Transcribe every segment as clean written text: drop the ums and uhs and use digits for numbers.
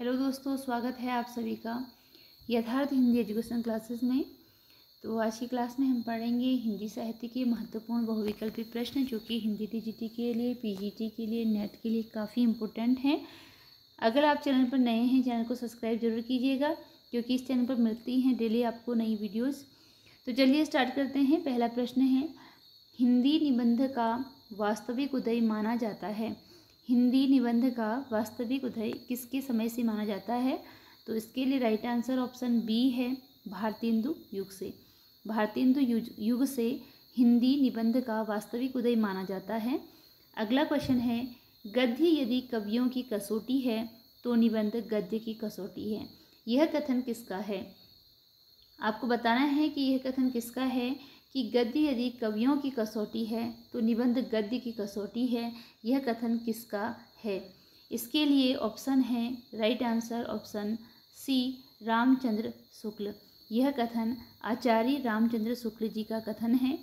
Hello दोस्तों, स्वागत है आप सभी का यथार्थ हिंदी एजुकेशन क्लासेस में। तो आज की क्लास में हम पढ़ेंगे हिंदी साहित्य के महत्वपूर्ण बहुविकल्पी प्रश्न, जो कि हिंदी टीजीटी के लिए, पीजीटी के लिए, नेट के लिए काफ़ी इम्पोर्टेंट हैं। अगर आप चैनल पर नए हैं, चैनल को सब्सक्राइब जरूर कीजिएगा, क्योंकि इस चैनल पर मिलती हैं डेली आपको नई वीडियोज़। तो चलिए स्टार्ट करते हैं। पहला प्रश्न है, हिंदी निबंध का वास्तविक उदय माना जाता है। हिंदी निबंध का वास्तविक उदय किसके समय से माना जाता है? तो इसके लिए राइट आंसर ऑप्शन बी है, भारतेंदु युग से। भारतेंदु युग से हिंदी निबंध का वास्तविक उदय माना जाता है। अगला क्वेश्चन है, गद्य यदि कवियों की कसौटी है तो निबंध गद्य की कसौटी है। यह कथन किसका है? आपको बताना है कि यह कथन किसका है कि गद्य यदि कवियों की कसौटी है तो निबंध गद्य की कसौटी है। यह कथन किसका है? इसके लिए ऑप्शन है, right answer option C, Ramchandra Shukla. यह कथन आचार्य रामचंद्र शुक्ल जी का कथन है।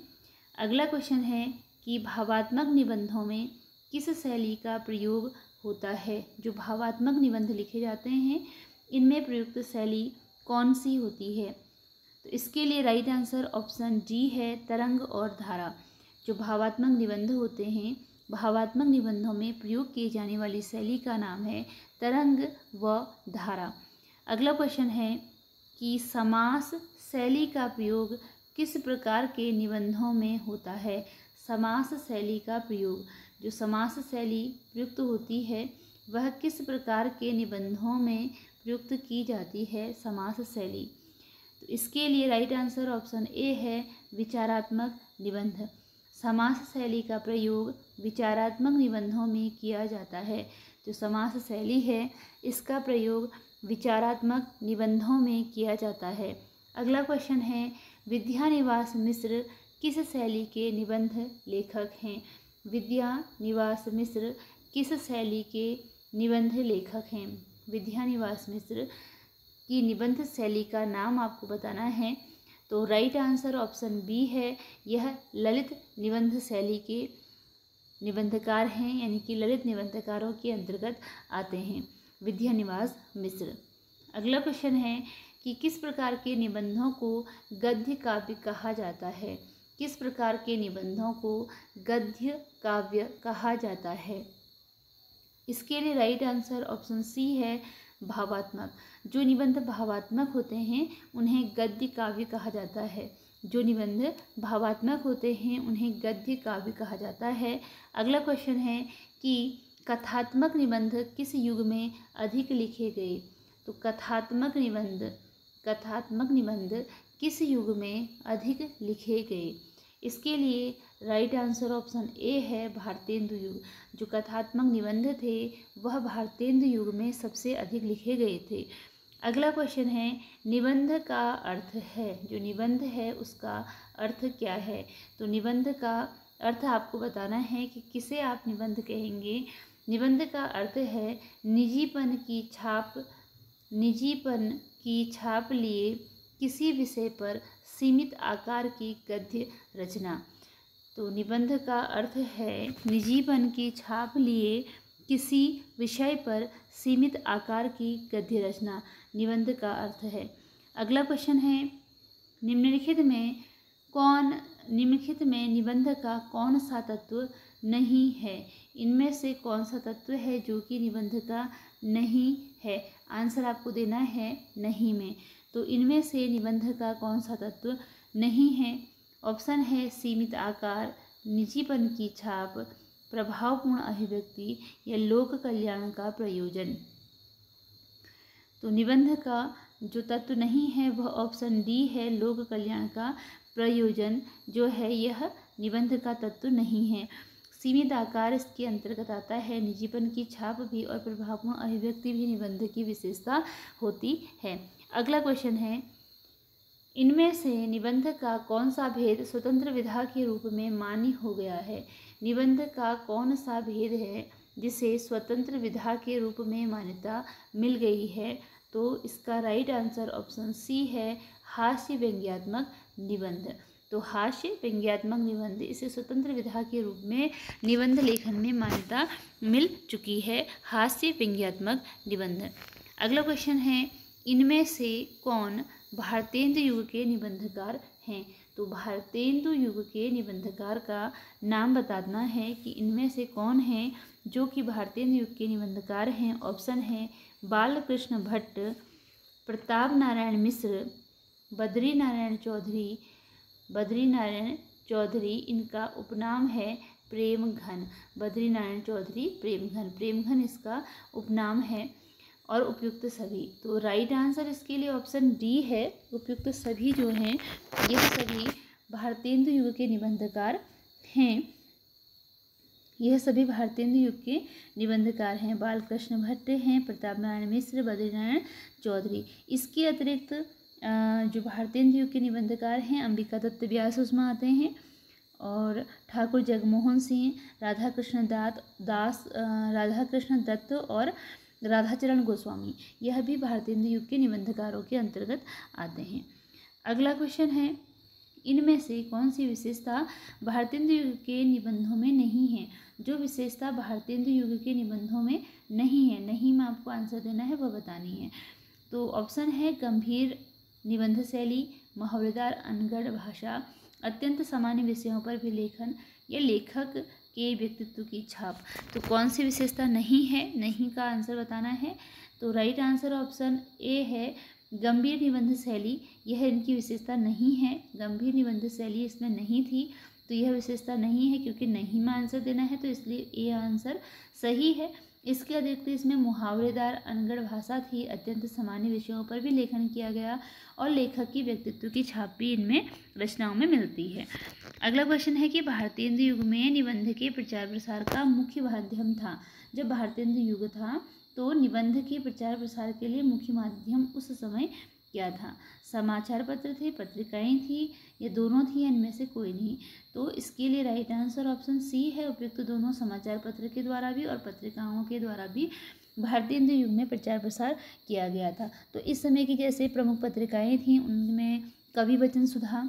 अगला क्वेश्चन है कि भावात्मक निबंधों में किस शैली का प्रयोग होता है? जो भावात्मक निबंध लिखे जाते हैं, इनमें प्रयुक्त शैली कौन सी होती है? तो इसके लिए राइट आंसर ऑप्शन डी है, तरंग और धारा। जो भावात्मक निबंध होते हैं, भावात्मक निबंधों में प्रयोग की जाने वाली शैली का नाम है तरंग व धारा। अगला क्वेश्चन है कि समास शैली का प्रयोग किस प्रकार के निबंधों में होता है? समास शैली का प्रयोग, जो समास शैली प्रयुक्त होती है, वह किस प्रकार के निबंधों में प्रयुक्त की जाती है? समास शैली। तो इसके लिए राइट आंसर ऑप्शन ए है, विचारात्मक निबंध। समास शैली का प्रयोग विचारात्मक निबंधों में किया जाता है। जो समास शैली है, इसका प्रयोग विचारात्मक निबंधों में किया जाता है। अगला क्वेश्चन है, विद्यानिवास मिश्र किस शैली के निबंध लेखक हैं? विद्यानिवास मिश्र किस शैली के निबंध लेखक हैं? विद्यानिवास मिश्र की निबंध शैली का नाम आपको बताना है। तो राइट आंसर ऑप्शन बी है, यह ललित निबंध शैली के निबंधकार हैं, यानी कि ललित निबंधकारों के अंतर्गत आते हैं विद्यानिवास मिश्र। अगला क्वेश्चन है कि किस प्रकार के निबंधों को गद्य काव्य कहा जाता है? किस प्रकार के निबंधों को गद्य काव्य कहा जाता है? इसके लिए राइट आंसर ऑप्शन सी है, भावात्मक। जो निबंध भावात्मक होते हैं उन्हें गद्य काव्य कहा जाता है। जो निबंध भावात्मक होते हैं उन्हें गद्य काव्य कहा जाता है। अगला क्वेश्चन है कि कथात्मक निबंध किस युग में अधिक लिखे गए? तो कथात्मक निबंध किस युग में अधिक लिखे गए? इसके लिए राइट आंसर ऑप्शन ए है, भारतेंदु युग। जो कथात्मक निबंध थे वह भारतेंदु युग में सबसे अधिक लिखे गए थे। अगला क्वेश्चन है, निबंध का अर्थ है। जो निबंध है उसका अर्थ क्या है? तो निबंध का अर्थ आपको बताना है कि किसे आप निबंध कहेंगे। निबंध का अर्थ है निजीपन की छाप लिए किसी विषय पर सीमित आकार की गद्य रचना। तो निबंध का अर्थ है निजीपन की छाप लिए किसी विषय पर सीमित आकार की गद्य रचना, निबंध का अर्थ है। अगला क्वेश्चन है, निम्नलिखित में निबंध का कौन सा तत्व नहीं है? इनमें से कौन सा तत्व है जो कि निबंध का नहीं है? आंसर आपको देना है नहीं में। तो इनमें से निबंध का कौन सा तत्व नहीं है? ऑप्शन है, सीमित आकार, निजीपन की छाप, प्रभावपूर्ण अभिव्यक्ति या लोक कल्याण का प्रयोजन। तो निबंध का जो तत्व नहीं है वह ऑप्शन डी है, लोक कल्याण का प्रयोजन जो है यह निबंध का तत्व नहीं है। सीमित आकार इसके अंतर्गत आता है, निजीपन की छाप भी और प्रभावपूर्ण अभिव्यक्ति भी निबंध की विशेषता होती है। अगला क्वेश्चन है, इनमें से निबंध का कौन सा भेद स्वतंत्र विधा के रूप में मान्य हो गया है? निबंध का कौन सा भेद है जिसे स्वतंत्र विधा के रूप में मान्यता मिल गई है? तो इसका राइट आंसर ऑप्शन सी है, हास्य व्यंग्यात्मक निबंध। तो हास्य व्यंग्यात्मक निबंध, इसे स्वतंत्र विधा के रूप में निबंध लेखन में मान्यता मिल चुकी है, हास्य व्यंग्यात्मक निबंध। अगला क्वेश्चन है, इनमें से कौन भारतेंदु युग के निबंधकार हैं? तो भारतेंदु युग के निबंधकार का नाम बताना है कि इनमें से कौन है जो कि भारतेंदु युग के निबंधकार हैं। ऑप्शन है बालकृष्ण भट्ट, प्रताप नारायण मिश्र, बद्री नारायण चौधरी। इनका उपनाम है प्रेमघन। बद्री नारायण चौधरी प्रेमघन इसका उपनाम है। और उपयुक्त सभी, तो राइट आंसर इसके लिए ऑप्शन डी है। उपयुक्त सभी जो हैं यह सभी भारतेंदु युग के निबंधकार हैं। यह सभी भारतेंदु युग के निबंधकार हैं। बालकृष्ण भट्ट हैं, प्रताप नारायण मिश्र, बद्रीनारायण चौधरी। इसके अतिरिक्त जो भारतेंदु युग के निबंधकार हैं, अंबिका दत्त व्यास उसमें आते हैं, और ठाकुर जगमोहन सिंह, राधाकृष्ण दत्त और राधाचरण गोस्वामी, यह भी भारतेंदु युग के निबंधकारों के अंतर्गत आते हैं। अगला क्वेश्चन है, इनमें से कौन सी विशेषता भारतेंदु युग के निबंधों में नहीं है? जो विशेषता भारतेंदु युग के निबंधों में नहीं है, नहीं में आपको आंसर देना है, वह बतानी है। तो ऑप्शन है गंभीर निबंध शैली, मुहावरेदार अनगढ़ भाषा, अत्यंत सामान्य विषयों पर भी लेखन, या लेखक के व्यक्तित्व की छाप। तो कौन सी विशेषता नहीं है? नहीं का आंसर बताना है। तो राइट आंसर ऑप्शन ए है गंभीर निबंध शैली। यह इनकी विशेषता नहीं है। गंभीर निबंध शैली इसमें नहीं थी, तो यह विशेषता नहीं है। क्योंकि नहीं में आंसर देना है, तो इसलिए ए आंसर सही है। इसके अतिरिक्त इसमें मुहावरेदार अनगढ़ भाषा थी, अत्यंत सामान्य विषयों पर भी लेखन किया गया, और लेखक की व्यक्तित्व की छाप भी इनमें रचनाओं में मिलती है। अगला क्वेश्चन है कि भारतेंदु युग में निबंध के प्रचार प्रसार का मुख्य माध्यम था। जब भारतेंदु युग था तो निबंध के प्रचार प्रसार के लिए मुख्य माध्यम उस समय क्या था? समाचार पत्र थे, पत्रिकाएं थी, ये दोनों थी, इनमें से कोई नहीं। तो इसके लिए राइट आंसर ऑप्शन सी है। उपयुक्त दोनों समाचार पत्र के द्वारा भी और पत्रिकाओं के द्वारा भी भारतेंदु युग में प्रचार प्रसार किया गया था। तो इस समय की जैसे प्रमुख पत्रिकाएं थीं, उनमें कवि वचन सुधा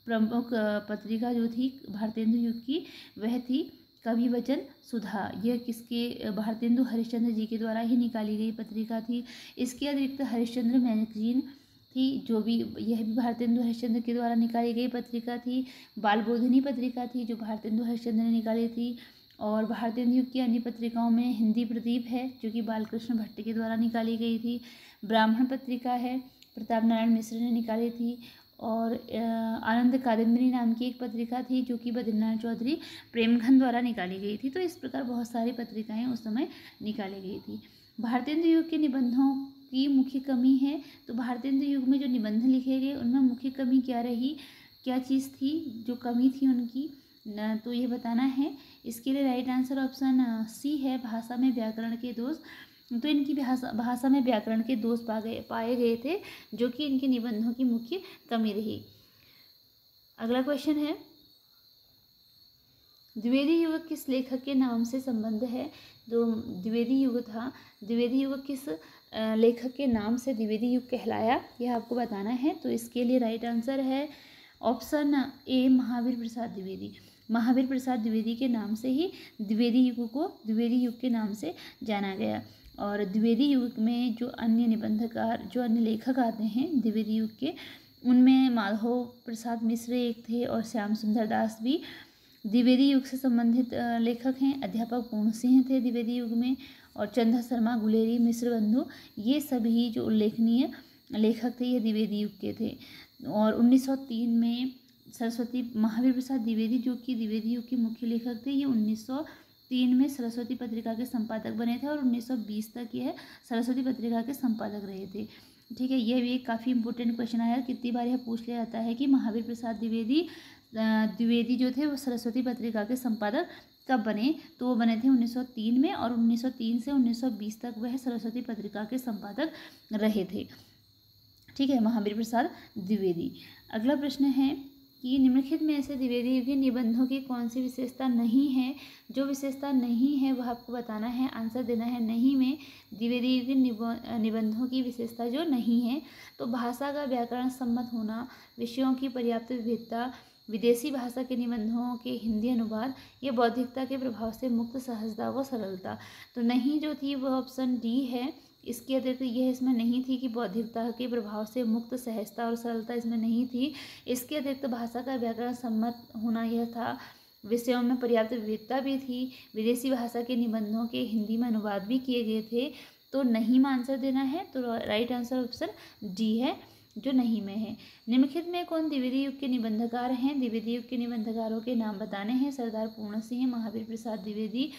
प्रमुख पत्रिका जो थी भारतेंदु युग की, वह थी कवि वचन सुधा। यह किसके? भारतेंदु हरिश्चंद्र जी के द्वारा ही निकाली गई पत्रिका थी। इसके अतिरिक्त हरिश्चंद्र मैगजीन थी, जो भी यह भी भारतेंदु हरिश्चंद्र के द्वारा निकाली गई पत्रिका थी। बालबोधिनी पत्रिका थी, जो भारतेंदु हरिश्चंद्र ने निकाली थी। और भारतेंदु युग की अन्य पत्रिकाओं में हिंदी प्रदीप है, जो कि बालकृष्ण भट्ट के द्वारा निकाली गई थी। ब्राह्मण पत्रिका है, प्रताप नारायण मिश्र ने निकाली थी। और आनंद कादम्बरी नाम की एक पत्रिका थी, जो कि बद्रीनारायण चौधरी प्रेमघन द्वारा निकाली गई थी। तो इस प्रकार बहुत सारी पत्रिकाएं उस समय निकाली गई थी। भारतेंदु युग के निबंधों की मुख्य कमी है। तो भारतेंदु युग में जो निबंध लिखे गए उनमें मुख्य कमी क्या रही, क्या चीज़ थी जो कमी थी उनकी, तो ये बताना है। इसके लिए राइट आंसर ऑप्शन सी है, भाषा में व्याकरण के दोष। तो इनकी भाषा में व्याकरण के दोष पाए गए थे, जो कि इनके निबंधों की मुख्य कमी रही। अगला क्वेश्चन है, द्विवेदी युग किस लेखक के नाम से संबंध है? जो द्विवेदी युग था, द्विवेदी युग किस लेखक के नाम से द्विवेदी युग कहलाया, यह आपको बताना है। तो इसके लिए राइट आंसर है ऑप्शन ए महावीर प्रसाद द्विवेदी। महावीर प्रसाद द्विवेदी के नाम से ही द्विवेदी युग को द्विवेदी युग के नाम से जाना गया। और द्विवेदी युग में जो अन्य निबंधकार, जो अन्य लेखक आते हैं द्विवेदी युग के, उनमें माधव प्रसाद मिश्र एक थे, और श्याम सुंदर दास भी द्विवेदी युग से संबंधित लेखक हैं। अध्यापक पूर्ण सिंह थे द्विवेदी युग में, और चंद्र शर्मा, गुलेरी, मिश्र बंधु, ये सभी जो उल्लेखनीय लेखक थे ये द्विवेदी युग के थे। और 1903 में सरस्वती महावीर प्रसाद द्विवेदी, जो कि द्विवेदी युग के मुख्य लेखक थे, ये 1903 में सरस्वती पत्रिका के संपादक बने थे, और 1920 तक यह सरस्वती पत्रिका के संपादक रहे थे। ठीक है, यह भी एक काफ़ी इंपॉर्टेंट क्वेश्चन आया, कितनी बार यह पूछ लिया जाता है कि महावीर प्रसाद द्विवेदी जो थे वो सरस्वती पत्रिका के संपादक कब बने? तो वो बने थे 1903 में, और 1903 से 1920 तक वह सरस्वती पत्रिका के संपादक रहे थे। ठीक है, महावीर प्रसाद द्विवेदी। अगला प्रश्न है कि निम्नलिखित में से द्विवेदी युग के निबंधों की कौन सी विशेषता नहीं है? जो विशेषता नहीं है वह आपको बताना है, आंसर देना है नहीं में। द्विवेदी युग के निबंधों की विशेषता जो नहीं है, तो भाषा का व्याकरण सम्मत होना, विषयों की पर्याप्त विविधता, विदेशी भाषा के निबंधों के हिंदी अनुवाद, या बौद्धिकता के प्रभाव से मुक्त सहजता व सरलता। तो नहीं जो थी वह ऑप्शन डी है, इसके अतिरिक्त यह इसमें नहीं थी कि बौद्धिकता के प्रभाव से मुक्त सहजता और सरलता इसमें नहीं थी। इसके अतिरिक्त भाषा का व्याकरण सम्मत होना यह था। विषयों में पर्याप्त विविधता भी थी। विदेशी भाषा के निबंधों के हिंदी में अनुवाद भी किए गए थे। तो नहीं में आंसर देना है, तो राइट आंसर ऑप्शन डी है जो नहीं में है। निम्नलिखित में कौन द्विवेदी युग के निबंधकार हैं? द्विवेदी युग के निबंधकारों के नाम बताने हैं। सरदार पूर्ण सिंह, महावीर प्रसाद द्विवेदी,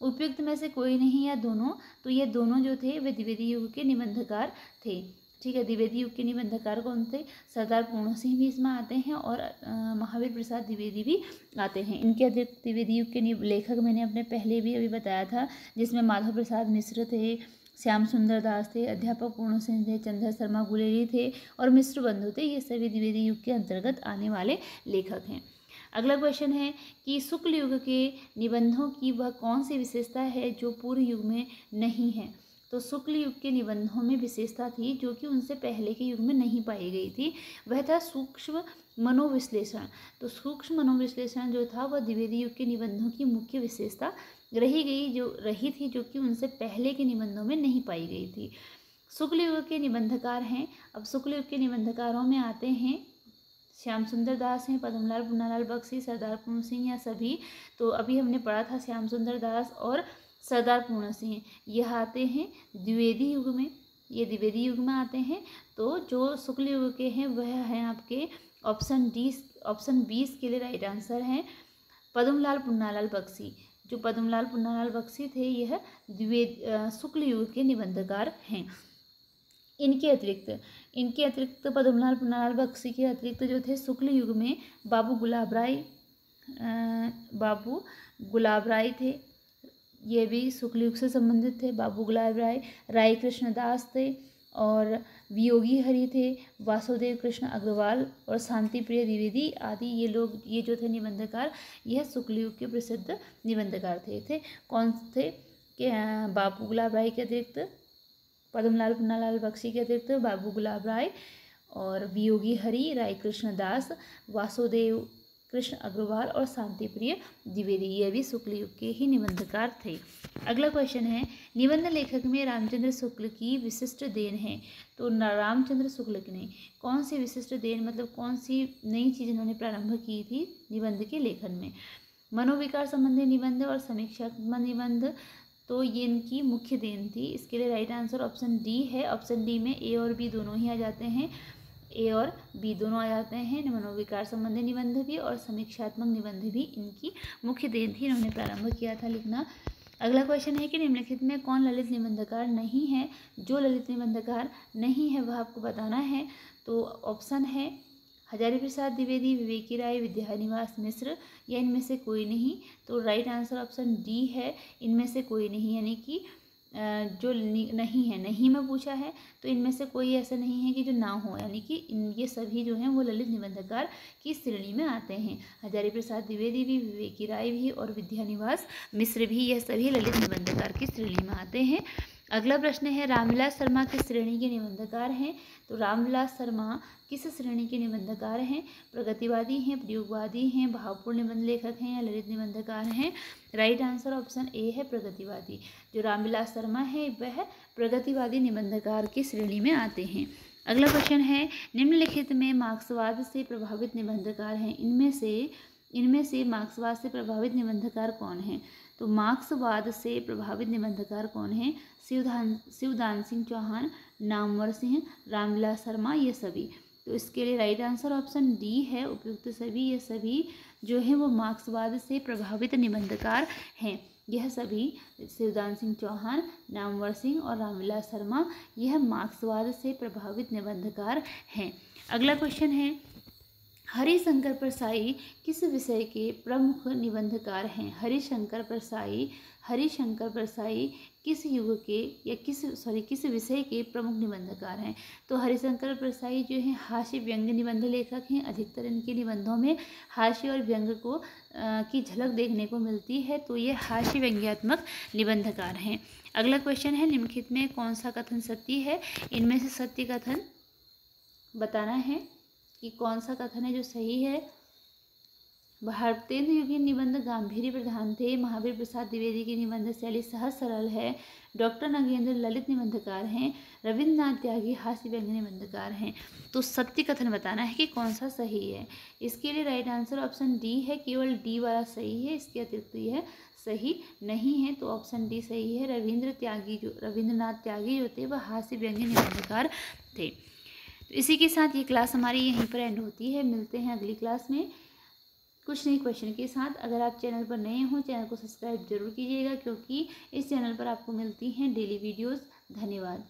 उपयुक्त में से कोई नहीं या दोनों? तो ये दोनों जो थे वे द्विवेदी युग के निबंधकार थे। ठीक है, द्विवेदी युग के निबंधकार कौन थे? सरदार पूर्ण सिंह भी इसमें आते हैं और महावीर प्रसाद द्विवेदी भी आते हैं। इनके अतिरिक्त द्विवेदी युग के लेखक मैंने अपने पहले भी अभी बताया था, जिसमें माधव प्रसाद मिश्र थे, श्याम सुंदर दास थे, अध्यापक पूर्ण सिंह थे, चंद्र शर्मा गुलेरी थे और मिश्र बंधु थे। ये सभी द्विवेदी युग के अंतर्गत आने वाले लेखक हैं। अगला क्वेश्चन है कि शुक्ल युग के निबंधों की वह कौन सी विशेषता है जो पूर्व युग में नहीं है? तो शुक्ल युग के निबंधों में विशेषता थी जो कि उनसे पहले के युग में नहीं पाई गई थी, वह था सूक्ष्म मनोविश्लेषण। तो सूक्ष्म मनोविश्लेषण जो था वह द्विवेदी युग के निबंधों की मुख्य विशेषता रही थी जो कि उनसे पहले के निबंधों में नहीं पाई गई थी। शुक्ल युग के निबंधकार हैं। अब शुक्ल युग के निबंधकारों में आते हैं श्याम सुंदर दास हैं, पद्मलाल पुन्नालाल बख्शी, सरदार पूर्ण सिंह या सभी। तो अभी हमने पढ़ा था श्याम सुंदर दास और सरदार पूर्ण सिंह, यह आते हैं द्विवेदी युग में, ये द्विवेदी युग में आते हैं। तो जो शुक्ल युग के हैं वह हैं आपके ऑप्शन 20 के लिए राइट आंसर है पद्मलाल पुन्नालाल बख्शी। जो पद्मलाल पुन्नालाल बख्शी थे यह शुक्ल युग के निबंधकार हैं। इनके अतिरिक्त पद्मलाल पुन्नालाल बख्शी के अतिरिक्त जो थे शुक्ल युग में बाबू गुलाब राय थे, ये भी शुक्ल युग से संबंधित थे। बाबू गुलाब राय कृष्णदास थे और वियोगी हरि थे, वासुदेव कृष्ण अग्रवाल और शांति प्रिय द्विवेदी आदि ये जो थे निबंधकार, यह शुक्ल युग के प्रसिद्ध निबंधकार थे। कौन थे? कि बाबू गुलाब राय के अतिरिक्त पद्मलाल पुन्नालाल बख्शी के अतिरिक्त बाबू गुलाब राय और वियोगी हरि, राय कृष्णदास, वासुदेव कृष्ण अग्रवाल और शांति प्रिय द्विवेदी, ये भी शुक्ल युग के ही निबंधकार थे। अगला क्वेश्चन है निबंध लेखक में रामचंद्र शुक्ल की विशिष्ट देन है। तो रामचंद्र शुक्ल की नहीं, कौन सी विशिष्ट देन मतलब कौन सी नई चीज़ इन्होंने प्रारंभ की थी निबंध के लेखन में? मनोविकार संबंधी निबंध और समीक्षात्मक निबंध, तो ये इनकी मुख्य देन थी। इसके लिए राइट आंसर ऑप्शन डी है। ऑप्शन डी में ए और बी दोनों ही आ जाते हैं, ए और बी दोनों आ जाते हैं। मनोविकार संबंधी निबंध भी और समीक्षात्मक निबंध भी इनकी मुख्य देन थी, इन्होंने प्रारंभ किया था लिखना। अगला क्वेश्चन है कि निम्नलिखित में कौन ललित निबंधकार नहीं है? जो ललित निबंधकार नहीं है वह आपको बताना है। तो ऑप्शन है हजारी प्रसाद द्विवेदी, विवेकी राय, विद्यानिवास मिश्र या इनमें से कोई नहीं। तो राइट आंसर ऑप्शन डी है, इनमें से कोई नहीं, यानी कि जो नहीं है, नहीं में पूछा है तो इनमें से कोई ऐसा नहीं है कि जो ना हो, यानी कि ये सभी जो हैं वो ललित निबंधकार की श्रेणी में आते हैं। हजारी प्रसाद द्विवेदी भी, विवेकी राय भी और विद्यानिवास मिश्र भी, यह सभी ललित निबंधकार की श्रेणी में आते हैं। अगला प्रश्न है रामविलास शर्मा किस श्रेणी के निबंधकार हैं? तो रामविलास शर्मा किस श्रेणी के निबंधकार हैं? प्रगतिवादी हैं, प्रयोगवादी हैं, भावपूर्ण निबंध लेखक हैं या ललित निबंधकार हैं? राइट आंसर ऑप्शन ए है प्रगतिवादी। जो रामविलास शर्मा है वह प्रगतिवादी निबंधकार की श्रेणी में आते हैं। अगला क्वेश्चन है निम्नलिखित में मार्क्सवाद से प्रभावित निबंधकार हैं, इनमें से मार्क्सवाद से प्रभावित निबंधकार कौन हैं? तो मार्क्सवाद से प्रभावित निबंधकार कौन हैं? शिवदान सिंह चौहान, नामवर सिंह, रामविलास शर्मा, ये सभी। तो इसके लिए राइट आंसर ऑप्शन डी है उपयुक्त सभी। ये सभी जो है वो मार्क्सवाद से प्रभावित निबंधकार हैं। यह सभी शिवदान सिंह चौहान, नामवर सिंह और रामविलास शर्मा यह मार्क्सवाद से प्रभावित निबंधकार हैं। अगला क्वेश्चन है हरिशंकर परसाई किस विषय के प्रमुख निबंधकार हैं? हरिशंकर परसाई किस युग के या किस विषय के प्रमुख निबंधकार हैं? तो हरिशंकर परसाई जो है हास्य व्यंग निबंध लेखक हैं। अधिकतर इनके निबंधों में हास्य और व्यंग को की झलक देखने को मिलती है, तो ये हास्य व्यंग्यात्मक निबंधकार हैं। अगला क्वेश्चन है निम्नलिखित में कौन सा कथन सत्य है? इनमें से सत्य कथन बताना है कि कौन सा कथन है जो सही है। भारतेंद्र योगी निबंध गांधीर्य प्रधान थे। महावीर प्रसाद द्विवेदी की निबंध शैली सहज सरल है। डॉक्टर नगेंद्र ललित निबंधकार हैं। रविन्द्रनाथ त्यागी हास्य व्यंग्य निबंधकार हैं। तो सत्य कथन बताना है कि कौन सा सही है। इसके लिए राइट आंसर ऑप्शन डी है, केवल डी वाला सही है, इसके अतिरिक्त यह सही नहीं है। तो ऑप्शन डी सही है। रविन्द्रनाथ त्यागी जो थे वह हास्य व्यंग्य निबंधकार थे। तो इसी के साथ ये क्लास हमारी यहीं पर एंड होती है। मिलते हैं अगली क्लास में कुछ नए क्वेश्चन के साथ। अगर आप चैनल पर नए हो, चैनल को सब्सक्राइब जरूर कीजिएगा, क्योंकि इस चैनल पर आपको मिलती हैं डेली वीडियोस। धन्यवाद।